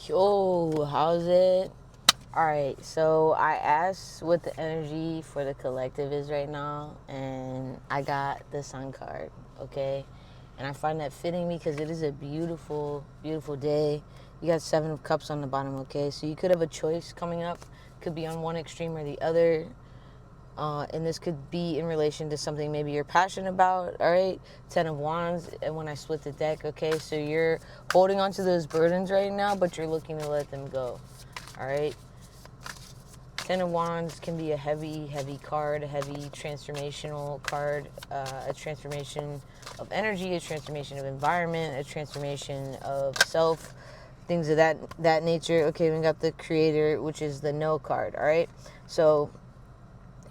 Yo, how's it? Alright, so I asked what the energy for the collective is right now, and I got the Sun card, okay? And I find that fitting because it is a beautiful, beautiful day. You got Seven of Cups on the bottom, okay? So you could have a choice coming up. Could be on one extreme or the other. And this could be in relation to something maybe you're passionate about, all right? Ten of Wands, and when I split the deck, okay? So you're holding on to those burdens right now, but you're looking to let them go, all right? Ten of Wands can be a heavy, heavy card, a heavy transformational card, a transformation of energy, a transformation of environment, a transformation of self, things of that nature. Okay, we got the Creator, which is the No card, all right? So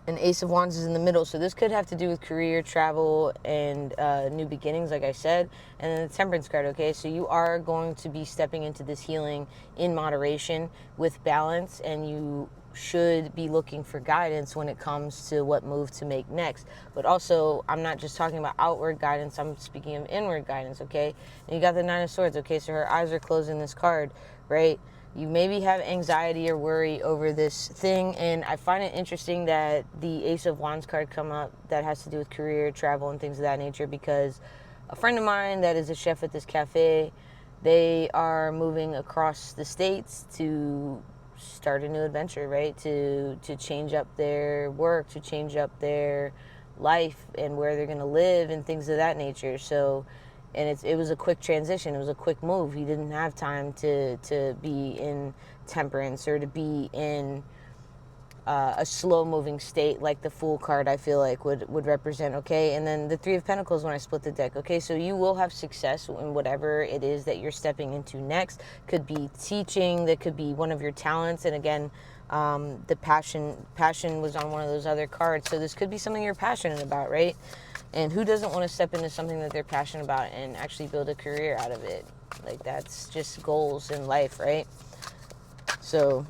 an Ace of Wands is in the middle, so this could have to do with career, travel, and new beginnings, like I said. And then the Temperance card, okay? So you are going to be stepping into this healing in moderation with balance, and you should be looking for guidance when it comes to what move to make next. But also, I'm not just talking about outward guidance, I'm speaking of inward guidance, okay? And you got the Nine of Swords, okay? So her eyes are closed in this card, right? You maybe have anxiety or worry over this thing, and I find it interesting that the Ace of Wands card come up that has to do with career, travel, and things of that nature, because a friend of mine that is a chef at this cafe, they are moving across the states to start a new adventure, right? To change up their work, to change up their life and where they're going to live and things of that nature. So, and it was a quick transition. It was a quick move. He didn't have time to be in temperance or to be in a slow moving state like the Fool card, I feel like would represent, okay? And then the Three of Pentacles when I split the deck, okay? So you will have success in whatever it is that you're stepping into next. Could be teaching, that could be one of your talents, and again, the passion was on one of those other cards, so this could be something you're passionate about, right? And who doesn't want to step into something that they're passionate about and actually build a career out of it? Like, that's just goals in life, right? So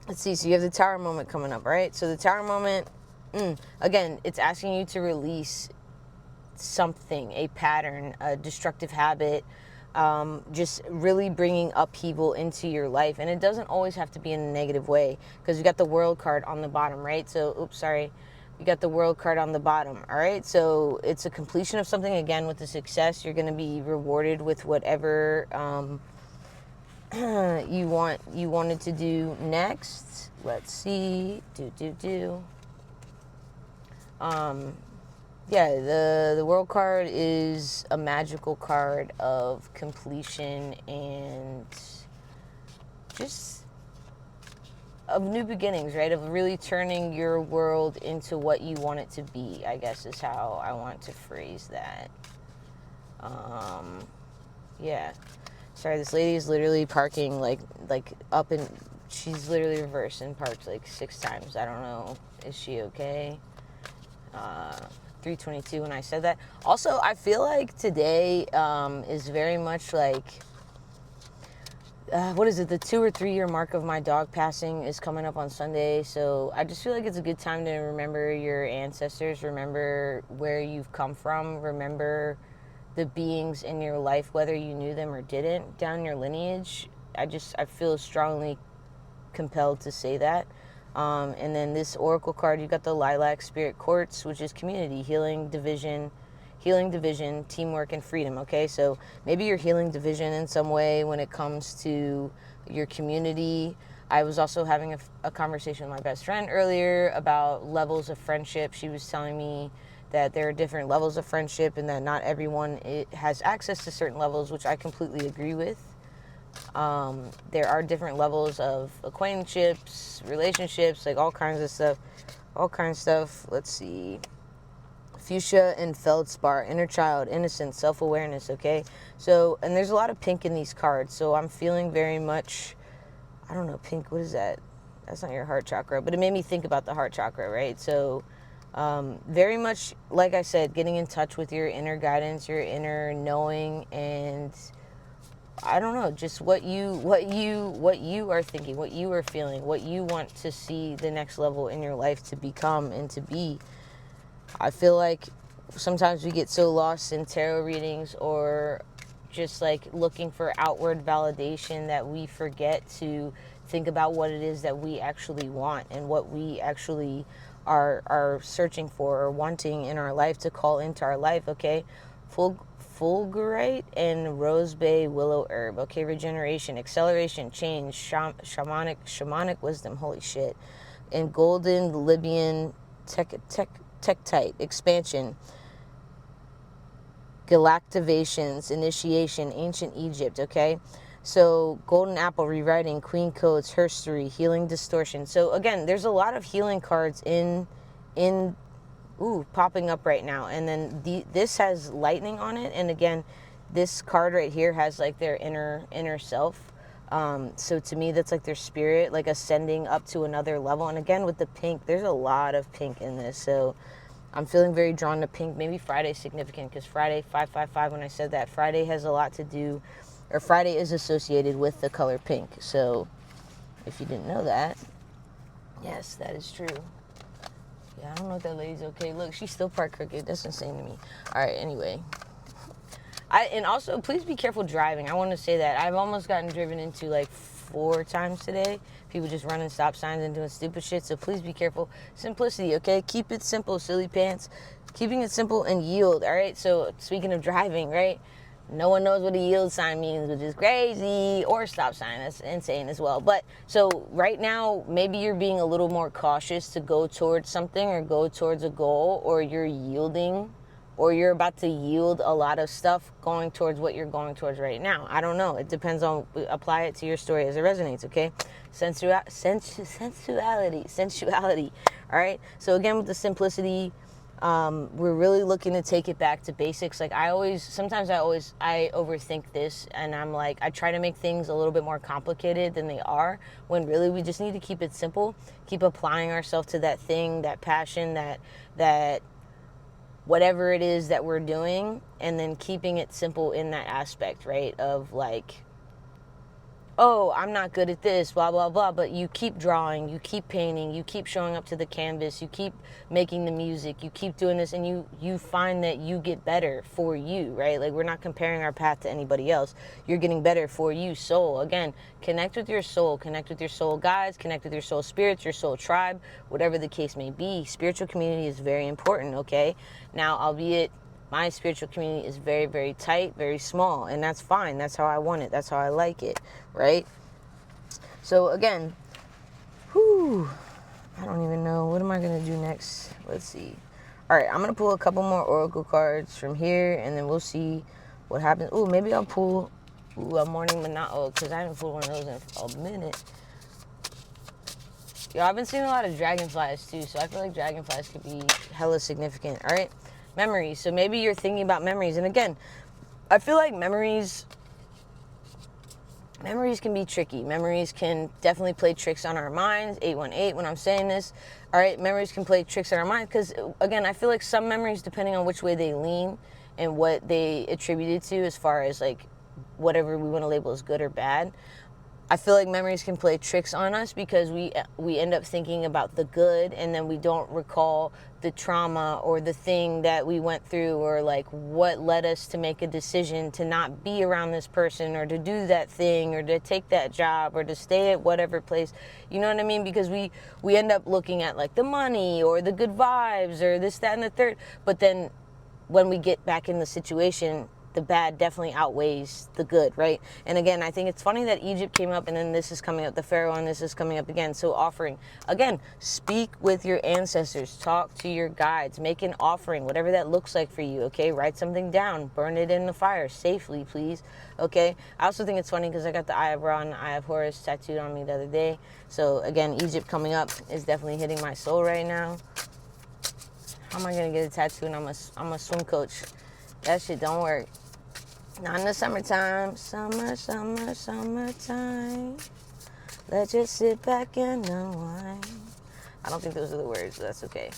let's see. So you have the Tower moment coming up, right? So the Tower moment, again, it's asking you to release something, a pattern, a destructive habit, just really bringing upheaval into your life. And it doesn't always have to be in a negative way, because you got the World card on the bottom, right? So, oops, sorry. You got the World card on the bottom, all right? So it's a completion of something. Again, with the success, you're going to be rewarded with whatever you wanted to do next. Let's see. Yeah, the World card is a magical card of completion and just of new beginnings, right? Of really turning your world into what you want it to be, I guess is how I want to phrase that. Yeah. Sorry, this lady is literally parking like up and she's literally reversed and parked like 6 times. I don't know. Is she okay? 3:22 when I said that. Also, I feel like today is very much like what is it? The 2 or 3 year mark of my dog passing is coming up on Sunday. So I just feel like it's a good time to remember your ancestors, remember where you've come from, remember the beings in your life, whether you knew them or didn't, down your lineage. I feel strongly compelled to say that. And then this Oracle card, you got the Lilac Spirit Quartz, which is community, healing, division, teamwork, and freedom, okay? So maybe you're healing division in some way when it comes to your community. I was also having a conversation with my best friend earlier about levels of friendship. She was telling me that there are different levels of friendship and that not everyone has access to certain levels, which I completely agree with. There are different levels of acquaintanceships, relationships, like all kinds of stuff. Let's see. Fuchsia and Feldspar, inner child, innocence, self-awareness, okay? So, and there's a lot of pink in these cards, so I'm feeling very much, I don't know, pink, what is that? That's not your heart chakra, but it made me think about the heart chakra, right? So, very much, like I said, getting in touch with your inner guidance, your inner knowing, and I don't know, just what you are thinking, what you are feeling, what you want to see the next level in your life to become and to be. I feel like sometimes we get so lost in tarot readings or just like looking for outward validation, that we forget to think about what it is that we actually want and what we actually are searching for or wanting in our life to call into our life, okay? Fulgurite and rose bay willow herb, okay? Regeneration, acceleration, change, shamanic wisdom, holy shit. And golden Libyan tektite, expansion, galactivations, initiation, ancient Egypt, okay? So golden apple, rewriting, queen codes, herstory, healing distortion. So again, there's a lot of healing cards in popping up right now. And then this has lightning on it, and again, this card right here has like their inner self. So to me, that's like their spirit, like ascending up to another level. And again, with the pink, there's a lot of pink in this, so I'm feeling very drawn to pink. Maybe Friday's significant because Friday 555, when I said that, Friday has a lot to do, or Friday is associated with the color pink. So if you didn't know that, yes, that is true. Yeah, I don't know if that lady's okay. Look, she's still parked crooked. That's insane to me. All right, anyway. And also, please be careful driving. I want to say that. I've almost gotten driven into like 4 times today. People just running stop signs and doing stupid shit. So please be careful. Simplicity, okay? Keep it simple, silly pants. Keeping it simple and yield, all right? So speaking of driving, right? No one knows what a yield sign means, which is crazy, or a stop sign. That's insane as well. But so right now, maybe you're being a little more cautious to go towards something or go towards a goal, or you're yielding, or you're about to yield a lot of stuff going towards what you're going towards right now. I don't know. It depends on, apply it to your story as it resonates, okay? Sensuality, all right? So again, with the simplicity, we're really looking to take it back to basics. Like sometimes I overthink this, and I'm like, I try to make things a little bit more complicated than they are, when really we just need to keep it simple, keep applying ourselves to that thing, that passion, that whatever it is that we're doing, and then keeping it simple in that aspect, right? Of like, oh, I'm not good at this, blah, blah, blah. But you keep drawing, you keep painting, you keep showing up to the canvas, you keep making the music, you keep doing this, and you find that you get better for you, right? Like, we're not comparing our path to anybody else. You're getting better for you. Soul, again, connect with your soul guides, connect with your soul spirits, your soul tribe, whatever the case may be. Spiritual community is very important, okay? Now, albeit my spiritual community is very, very tight, very small, and that's fine. That's how I want it. That's how I like it, right? So again, I don't even know. What am I going to do next? Let's see. All right, I'm going to pull a couple more oracle cards from here, and then we'll see what happens. Ooh, maybe I'll pull a morning Mana'o, because I haven't pulled one of those in a minute. Yo, I've been seeing a lot of dragonflies, too, so I feel like dragonflies could be hella significant, all right? Memories. So maybe you're thinking about memories. And again, I feel like memories can be tricky. Memories can definitely play tricks on our minds. 818 when I'm saying this. All right, memories can play tricks on our minds because, again, I feel like some memories, depending on which way they lean and what they attributed to as far as like whatever we want to label as good or bad, I feel like memories can play tricks on us because we end up thinking about the good, and then we don't recall the trauma or the thing that we went through, or like what led us to make a decision to not be around this person, or to do that thing, or to take that job, or to stay at whatever place. You know what I mean? Because we end up looking at like the money or the good vibes or this, that, and the third. But then when we get back in the situation, the bad definitely outweighs the good, right? And again, I think it's funny that Egypt came up, and then this is coming up, the Pharaoh, and this is coming up again. So offering, again, speak with your ancestors, talk to your guides, make an offering, whatever that looks like for you, okay? Write something down, burn it in the fire safely, please, okay? I also think it's funny because I got the Eye of Ra and the Eye of Horus tattooed on me the other day. So again, Egypt coming up is definitely hitting my soul right now. How am I gonna get a tattoo and I'm a swim coach? That shit don't work. Not in the summertime. Summertime. Let's just sit back and unwind. I don't think those are the words, but that's okay.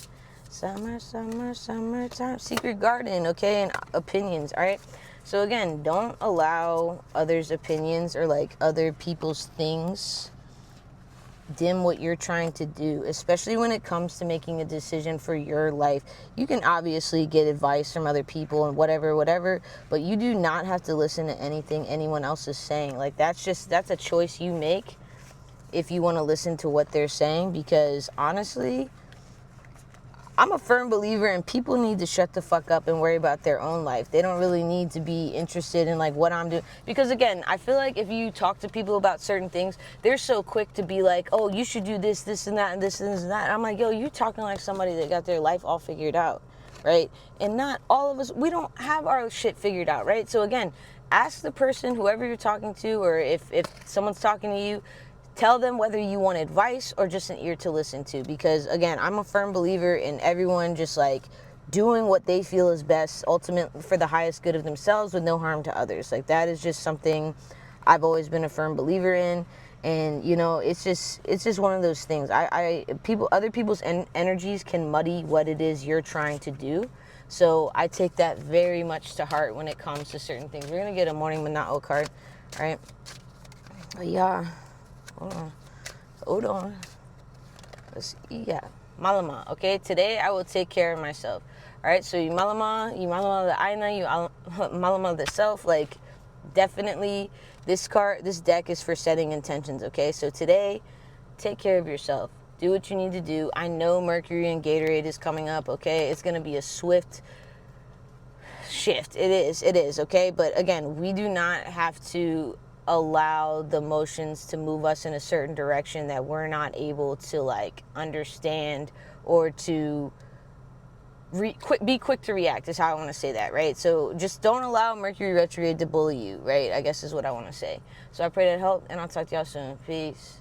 Summertime. Secret garden, okay? And opinions, all right? So again, don't allow others' opinions or like other people's things dim what you're trying to do, especially when it comes to making a decision for your life. You can obviously get advice from other people and whatever, but you do not have to listen to anything anyone else is saying. Like, that's a choice you make if you want to listen to what they're saying, because honestly, I'm a firm believer in people need to shut the fuck up and worry about their own life. They don't really need to be interested in like what I'm doing. Because again, I feel like if you talk to people about certain things, they're so quick to be like, oh, you should do this, this and that, and this and this and that. And I'm like, yo, you talking like somebody that got their life all figured out, right? And not all of us, we don't have our shit figured out, right? So again, ask the person, whoever you're talking to, or if someone's talking to you, tell them whether you want advice or just an ear to listen to. Because again, I'm a firm believer in everyone just like doing what they feel is best, ultimately for the highest good of themselves with no harm to others. Like, that is just something I've always been a firm believer in. And you know, it's just one of those things. Other people's energies can muddy what it is you're trying to do. So I take that very much to heart when it comes to certain things. We're gonna get a morning Mana'o card, right? But yeah. Hold on. Let's see. Yeah. Malama. Okay. Today I will take care of myself. All right. So you malama the aina, you malama the self. Like, definitely this deck is for setting intentions. Okay. So today, take care of yourself. Do what you need to do. I know Mercury and Gatorade is coming up. Okay. It's going to be a swift shift. It is. Okay. But again, we do not have to allow the emotions to move us in a certain direction that we're not able to like understand, or to be quick to react, is how I want to say that, right? So just don't allow Mercury retrograde to bully you, right? I guess is what I want to say. So I pray that helped, and I'll talk to y'all soon. Peace.